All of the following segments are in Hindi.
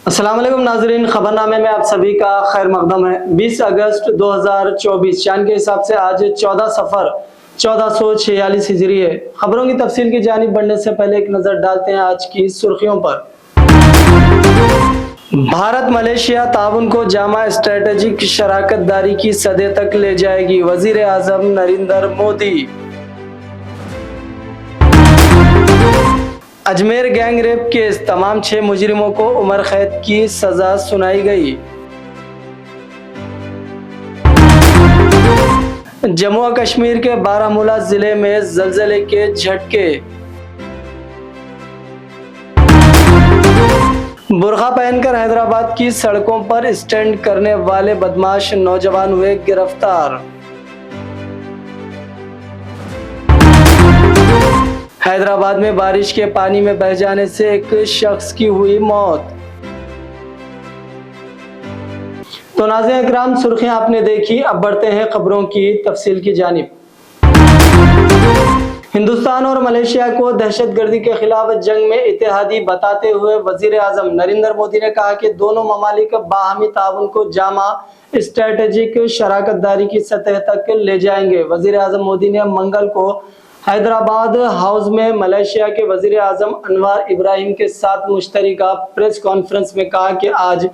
अस्सलाम वालेकुम नाजरीन, खबरनामे में आप सभी का खैर मकदम है। 20 अगस्त 2024 चांद के हिसाब से आज 14 सफर 1446 हिजरी है। खबरों की तफसील की जानिब बढ़ने से पहले एक नजर डालते हैं आज की सुर्खियों पर। भारत मलेशिया ताउन को जामा स्ट्रेटेजिक शराकत दारी की सतह तक ले जाएगी, वजीर आजम Narendra Modi. Ajmer gang rape case, तमाम 6 मुजरिमों को उम्र कैद की सजा सुनाई गई। जम्मू और कश्मीर के बारामूला जिले में जलजले के झटके। बुर्का पहनकर हैदराबाद की सड़कों पर स्टैंड करने वाले बदमाश नौजवान हुए गिरफ्तार। हैदराबाद में बारिश के पानी में बह जाने से एक शख्स की हुई मौत। तो नाज़रीन इकराम, सुर्खियां आपने देखी, अब बढ़ते हैं खबरों की तफसील की जानिब। हिंदुस्तान और मलेशिया को दहशतगर्दी के खिलाफ जंग में इत्तेहादी बताते हुए वजीर आजम नरेंद्र मोदी ने कहा कि दोनों ममालिक बाहमी ताउन को जामा स्ट्रेटेजिक शराकत दारी की सतह तक ले जाएंगे। वजीर आजम मोदी ने मंगल को हैदराबाद हाउस में मलेशिया के वजीर आजम अनवर इब्राहिम के साथ मुश्तरका प्रेस कॉन्फ्रेंस में कहा कि आज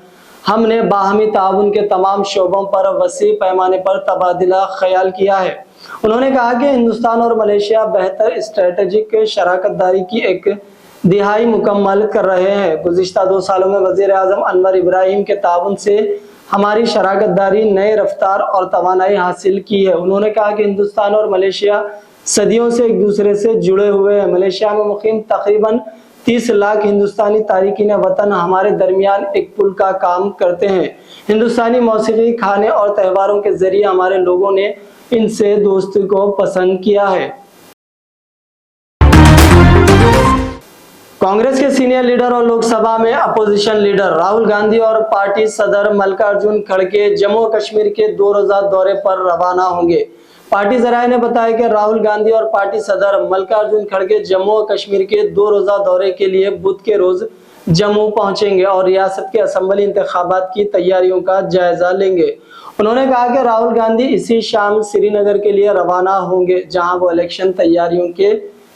हमने बाहमी ताउन के तमाम शोबों पर वसी पैमाने पर तबादला ख्याल किया है। उन्होंने कहा कि हिंदुस्तान और मलेशिया बेहतर स्ट्रेटेजिक शराकत दारी की एक दिहाई मुकम्मल कर रहे हैं। गुज़िश्ता 2 सालों में वजीर आजम अनवर इब्राहिम के ताउन से हमारी शराकत दारी नए रफ्तार और तवानाई हासिल की है। उन्होंने कहा कि हिंदुस्तान और मलेशिया सदियों से एक दूसरे से जुड़े हुए हैं। मलेशिया में मुकीम तकरीबन 30 लाख हिंदुस्तानी तारिकीन वतन हमारे दरमियान एक पुल का काम करते हैं। हिंदुस्तानी मौसीकी, खाने और त्योहारों के जरिए हमारे लोगों ने इनसे दोस्ती को पसंद किया है। कांग्रेस के सीनियर लीडर और लोकसभा में अपोजिशन लीडर राहुल गांधी और पार्टी सदर मल्लिकार्जुन खड़गे जम्मू कश्मीर के 2 रोजा दौरे पर रवाना होंगे। पार्टी जराये ने बताया कि राहुल गांधी और पार्टी सदर मल्लिकार्जुन खड़गे जम्मू और कश्मीर के 2 रोजा दौरे के लिए बुध के रोज जम्मू पहुंचेंगे और रियासत के असेंबली इंतखाबात की तैयारियों का जायजा लेंगे। उन्होंने कहा कि राहुल गांधी इसी शाम श्रीनगर के लिए रवाना होंगे, जहां वो इलेक्शन तैयारियों के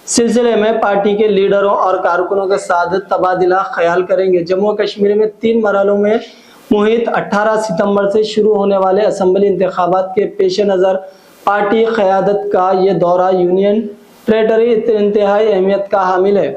सिलसिले में पार्टी के लीडरों और कारकुनों के साथ तबादला ख्याल करेंगे। जम्मू और कश्मीर में 3 मरहलों में मुहित 18 सितंबर से शुरू होने वाले असेंबली इंतखाबात के पेश नज़र पार्टी क़यादत का ये दौरा यूनियन टेरेटरी इंतहाई अहमियत का हामिल है।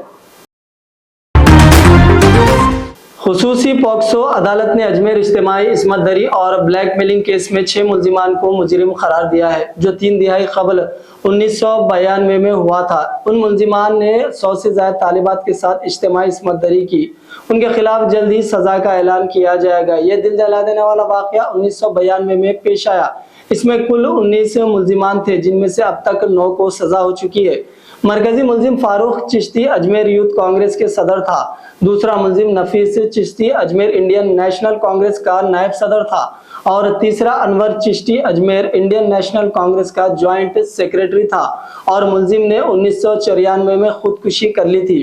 खुसूसी पॉक्सो अदालत ने अजमेर इज्तिमाई इस्मत दरी और ब्लैकमेलिंग केस में 6 मुल्जिमान को मुजरिम करार दिया है, जो 3 दिहाई कबल 1992 में हुआ था। उन मुल्जिमान ने 100 से ज्यादा तालिबात के साथ इज्तिमाई इस्मत दरी की। उनके खिलाफ जल्द ही सजा का ऐलान किया जाएगा। यह दिल दहला देने वाला वाकया 1992 में पेश आया। इसमें कुल 19 मुल्जिमान थे, जिनमें से अब तक 9 को सजा हो चुकी है। मरकजी मुल्जिम फारूक चिश्ती अजमेर यूथ कांग्रेस के सदर था। दूसरा मुल्जिम नफीस चिश्ती अजमेर इंडियन नेशनल कांग्रेस का नायब सदर था और तीसरा अनवर चिश्ती अजमेर इंडियन नेशनल कांग्रेस का ज्वाइंट सेक्रेटरी था और मुल्जिम ने 1994 में खुदकुशी कर ली थी।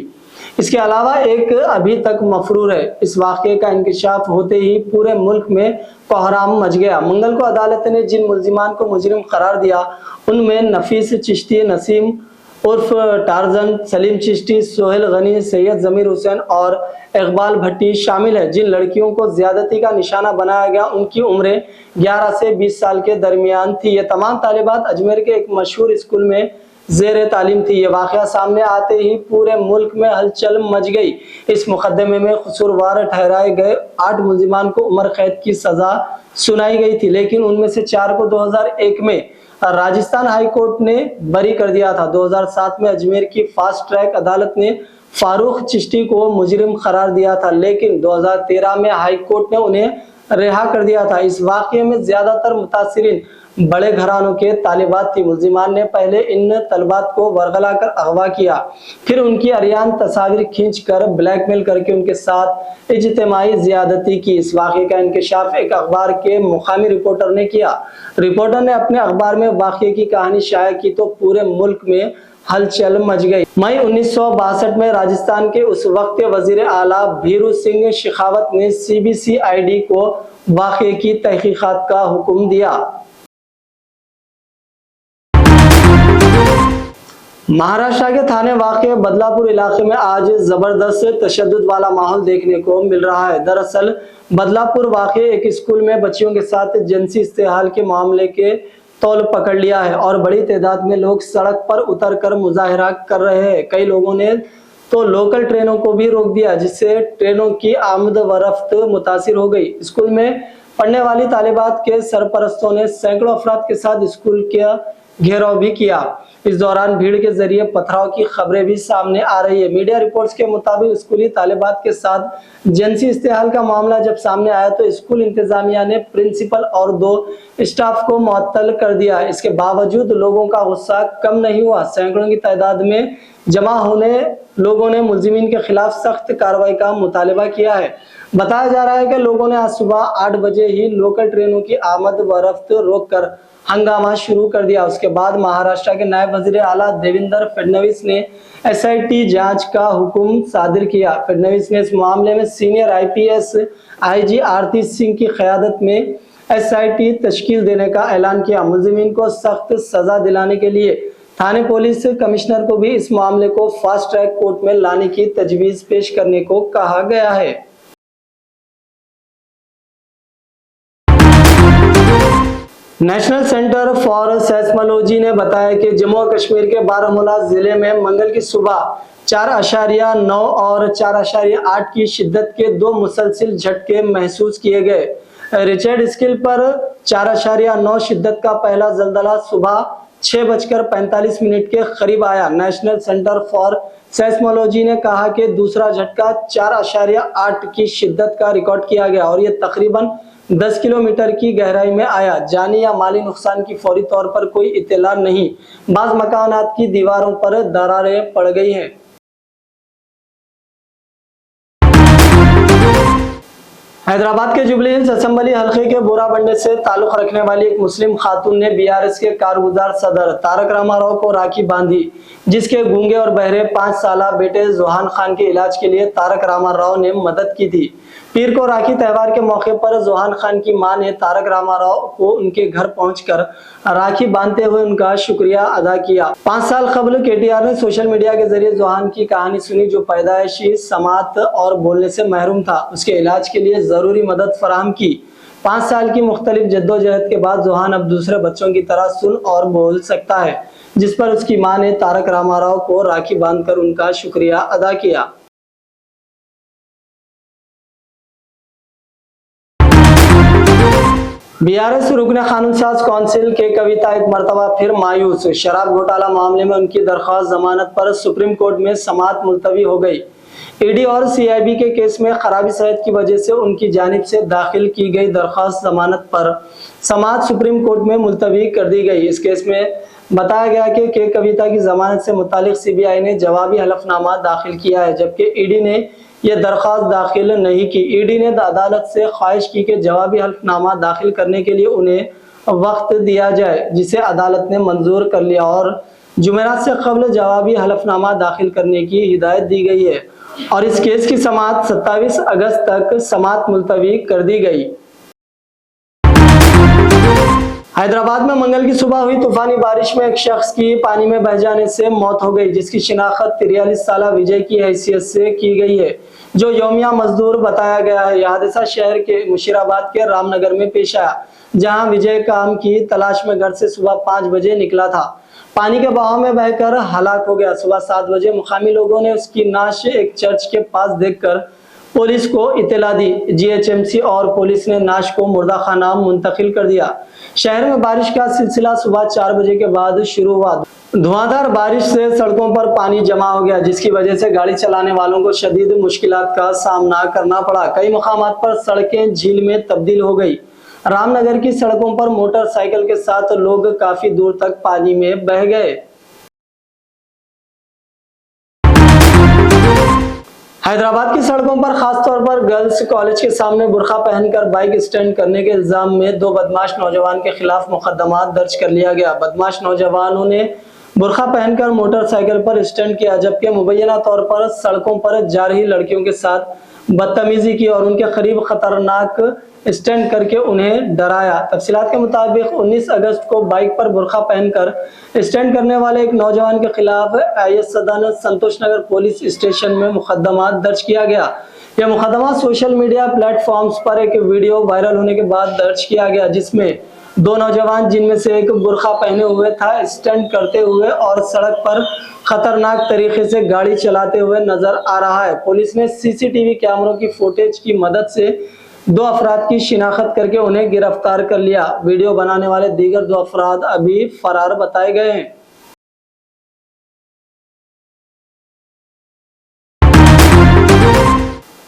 इसके अलावा एक अभी तक मफरूर है। इस वाक़े का इंकशाफ होते ही पूरे मुल्क में कोहराम मच गया। मंगल को अदालत ने जिन मुल्जिमान को मुजरिम करार दिया, उनमें नफीस चिश्ती नसीम उर्फ टार्जन, सलीम चिश्ती, सोहेल गनी, सैयद जमीर हुसैन और इकबाल भट्टी शामिल है। जिन लड़कियों को ज्यादती का निशाना बनाया गया, उनकी उम्रें 11 से 20 साल के दरमियान थी। ये तमाम तालिबात अजमेर के एक मशहूर स्कूल में ज़ेर तालीम थी। ये वाक़या सामने आते ही पूरे मुल्क में हलचल मच गई। इस मुकदमे में कसूरवार ठहराए गए 8 मुल्जिमान को उम्र कैद की सजा सुनाई गई थी, लेकिन उनमें से 4 को 2001 में राजस्थान हाई कोर्ट ने बरी कर दिया था। 2007 में अजमेर की फास्ट ट्रैक अदालत ने फारूक चिश्ती को मुजरिम करार दिया था, लेकिन 2013 में हाई कोर्ट ने उन्हें रिहा कर दिया था। इस वाक़ये में ज्यादातर मुतासिरीन बड़े घरानों के तालिबात थी। मुल्जिमान ने पहले इन तलबात को वरगला कर अगवा किया, फिर उनकी अरियान तस्वीर खींच कर ब्लैकमेल करके उनके साथ इज्तिमाई ज़्यादती की। इस वाक़े का इंकशाफ एक अखबार के मुकामी रिपोर्टर ने किया। रिपोर्टर ने अपने अखबार में वाक़े की कहानी शाया की तो पूरे मुल्क में हलचल मच गई। मई 1962 में राजस्थान के उस वक्त के वजीर आला भीरू सिंह शेखावत ने CBCID को वाक़े की तहकीकात का हुक्म दिया। महाराष्ट्र के थाने वाक़े बदलापुर इलाके में आज जबरदस्त तशद्दुद वाला माहौल देखने को मिल रहा है। दरअसल बदलापुर वाक़े एक स्कूल में बच्चियों के साथ जिनसी इस्तेहाल के मामले के तौल पकड़ लिया है और बड़ी तादाद में लोग सड़क पर उतरकर मुजाहरा कर रहे हैं। कई लोगों ने तो लोकल ट्रेनों को भी रोक दिया, जिससे ट्रेनों की आमद व रफ्त मुतासिर हो गई। स्कूल में पढ़ने वाली तालिबात के सरपरस्तों ने सैकड़ों अफराद के साथ स्कूल का घेराव भी किया। इस दौरान भीड़ के जरिए पथराव की खबरें भी सामने आ रही है। मीडिया रिपोर्ट्स के मुताबिक स्कूली तालिबात के साथ जिनसी इस्तेहाल का मामला जब सामने आया तो स्कूल इंतजामिया ने प्रिंसिपल और 2 स्टाफ को मुअत्तल कर दिया। इसके बावजूद लोगों का गुस्सा कम नहीं हुआ। सैकड़ों की तादाद में जमा होने लोगों ने मुलजिमीन के खिलाफ सख्त कार्रवाई का मुतालबा किया है। बताया जा रहा है कि लोगों ने आज सुबह 8 बजे ही लोकल ट्रेनों की आमद व रफ्त रोककर हंगामा शुरू कर दिया। उसके बाद महाराष्ट्र के नायब वजीर आला देवेंद्र फडणवीस ने SIT जांच का हुक्म सादिर किया। फडणवीस ने इस मामले में सीनियर IPS IG आरती सिंह की क़यादत में SIT तश्कील देने का ऐलान किया। मुलजिमीन को सख्त सजा दिलाने के लिए थाने पुलिस कमिश्नर को भी इस मामले को फास्ट ट्रैक कोर्ट में लाने की तजवीज़ पेश करने को कहा गया है। नेशनल सेंटर फॉर सेस्मोलॉजी ने बताया कि जम्मू और कश्मीर के बारामूला जिले में मंगल की सुबह 4.9 और 4.8 की शिद्दत के 2 मुसलसिल झटके महसूस किए गए। रिचर्ड स्केल पर 4.9 शिद्दत का पहला जल्जला सुबह 6:45 के करीब आया। नेशनल सेंटर फॉर सेस्मोलॉजी ने कहा कि दूसरा झटका 4.8 की शिद्दत का रिकॉर्ड किया गया और यह तकरीबन 10 किलोमीटर की गहराई में आया। जानी या माली नुकसान की फौरी तौर पर कोई इत्तला नहीं। बाज़ मकानात की दीवारों पर दरारें पड़ गई हैं। हैदराबाद के जुबली हिल्स असेंबली हल्के के बोराबंडे से ताल्लुक रखने वाली एक मुस्लिम खातून ने BRS के कारगुजार सदर तारक रामाराव को राखी बांधी, जिसके गूंगे और बहरे 5 साला बेटे जोहान खान के इलाज के लिए तारक रामाराव ने मदद की थी। पीर को राखी त्यौहार के मौके पर जोहान खान की मां ने तारक रामाराव को उनके घर पहुंचकर राखी बांधते हुए उनका शुक्रिया अदा किया। 5 साल कबल KTR ने सोशल मीडिया के जरिए जोहान की कहानी सुनी, जो पैदाइशी समात और बोलने से महरूम था। उसके इलाज के लिए जरूरी मदद फराहम की। 5 साल की मुख्तलिफ जद्दोजहद के बाद जोहान अब दूसरे बच्चों की तरह सुन और बोल सकता है, जिस पर उसकी मां ने तारक रामाराव को राखी बांधकर उनका शुक्रिया अदा किया। BRS रुकन कानून साज काउंसिल के कविता एक मरतबा फिर मायूस। शराब घोटाला मामले में उनकी दरख्वास्त जमानत पर सुप्रीम कोर्ट में समाअत मुलतवी हो गई। ED और CIB के केस में खराबी सेहत की वजह से उनकी जानिब से दाखिल की गई दरख्वास्त जमानत पर समाअत सुप्रीम कोर्ट में मुलतवी कर दी गई। इस केस में बताया गया कि के कविता की जमानत से मुतालिक CBI ने जवाबी हलफनामा दाखिल किया है, जबकि ED ने यह दरख्वास्त दाखिल नहीं की। ED ने अदालत से ख्वाहिश की कि जवाबी हलफनामा दाखिल करने के लिए उन्हें वक्त दिया जाए, जिसे अदालत ने मंजूर कर लिया और जुमेरात से कबल जवाबी हलफनामा दाखिल करने की हिदायत दी गई है और इस केस की समाअत 27 अगस्त तक समाअत मुलतवी कर दी गई। हैदराबाद में मंगल की सुबह हुई तूफानी बारिश में एक शख्स की पानी में बह जाने से मौत हो गई, जिसकी शिनाख्त 43 साला विजय की हैसियत से की गई है, जो यौमिया मजदूर बताया गया है। यह हादसा शहर के मुशीराबाद के रामनगर में पेश आया, जहां विजय काम की तलाश में घर से सुबह 5 बजे निकला था। पानी के बहाव में बहकर हलाक हो गया। सुबह 7 बजे मुकामी लोगों ने उसकी नाश एक चर्च के पास देखकर पुलिस को इत्तला दी। GHMC और पुलिस ने नाश को मुर्दा खाना मुंतकिल कर दिया। शहर में बारिश का सिलसिला सुबह 4 बजे के बाद शुरू हुआ। धुआंधार बारिश से सड़कों पर पानी जमा हो गया, जिसकी वजह से गाड़ी चलाने वालों को शदीद मुश्किलात का सामना करना पड़ा। कई मुकामात पर सड़कें झील में तब्दील हो गई। रामनगर की सड़कों पर मोटरसाइकिल के साथ लोग काफी दूर तक पानी में बह गए। हैदराबाद की सड़कों पर खासतौर पर गर्ल्स कॉलेज के सामने बुर्का पहनकर बाइक स्टैंड करने के इल्जाम में 2 बदमाश नौजवान के खिलाफ मुकदमा दर्ज कर लिया गया। बदमाश नौजवानों ने बुर्का पहनकर मोटरसाइकिल पर स्टंट किया, जबकि मुबैना तौर पर सड़कों पर जा रही लड़कियों के साथ बदतमीजी की और उनके करीब खतरनाक स्टंट करके उन्हें डराया। तफसीलात के मुताबिक 19 अगस्त को बाइक पर बुर्का पहनकर स्टंट करने वाले एक नौजवान के खिलाफ आईएस सदन संतोष नगर पुलिस स्टेशन में मुकदमा दर्ज किया गया। यह मुकदमा सोशल मीडिया प्लेटफॉर्म्स पर एक वीडियो वायरल होने के बाद दर्ज किया गया, जिसमें दो नौजवान, जिनमें से एक बुर्का पहने हुए था, स्टंट करते हुए और सड़क पर खतरनाक तरीके से गाड़ी चलाते हुए नजर आ रहा है। पुलिस ने सीसीटीवी कैमरों की फुटेज की मदद से दो अफराद की शिनाख्त करके उन्हें गिरफ्तार कर लिया। वीडियो बनाने वाले दीगर दो अफराद अभी फरार बताए गए हैं।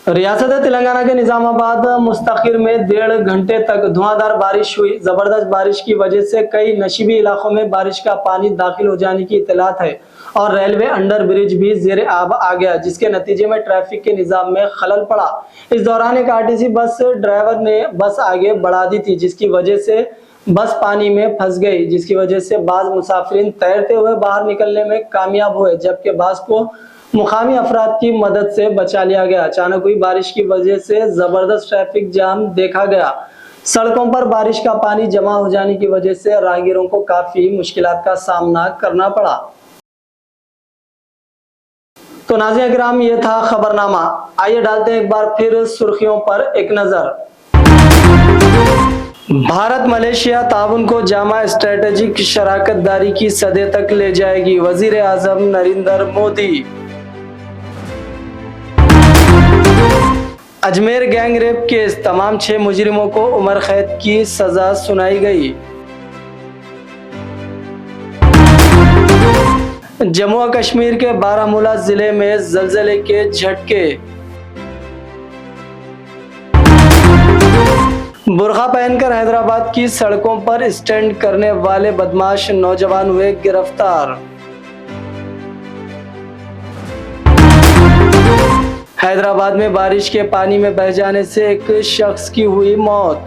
रियासत तेलंगाना के निजामाबाद मुस्तकिर में 1.5 घंटे तक धुआंधार बारिश हुई। जबरदस्त बारिश की वजह से कई नशीबी इलाकों में बारिश का पानी दाखिल हो जाने की इत्तलात है और रेलवे अंडर ब्रिज भी जेर आब आ गया, जिसके नतीजे में ट्रैफिक के निजाम में खलल पड़ा। इस दौरान एक आरटीसी बस ड्राइवर ने बस आगे बढ़ा दी थी, जिसकी वजह से बस पानी में फंस गई, जिसकी वजह से बाज मुसाफिरीन तैरते हुए बाहर निकलने में कामयाब हुए, जबकि बाज को मुकामी अफराद की मदद से बचा लिया गया। अचानक हुई बारिश की वजह से जबरदस्त ट्रैफिक जाम देखा गया। सड़कों पर बारिश का पानी जमा हो जाने की वजह से राहगीरों को काफी मुश्किलात का सामना करना पड़ा। तो नाज़रीन किराम, ये था खबरनामा। आइए डालते हैं एक बार फिर सुर्खियों पर एक नजर। भारत मलेशिया ताउन को जामा स्ट्रेटेजिक शराकत दारी की सतह तक ले जाएगी, वजीर आजम Narendra Modi. Ajmer gang rape case, तमाम 6 मुजरिमों को उम्र कैद की सजा सुनाई गई। जम्मू और कश्मीर के बारामूला जिले में जलजले के झटके। बुर्का पहनकर हैदराबाद की सड़कों पर स्टंट करने वाले बदमाश नौजवान हुए गिरफ्तार। हैदराबाद में बारिश के पानी में बह जाने से एक शख्स की हुई मौत।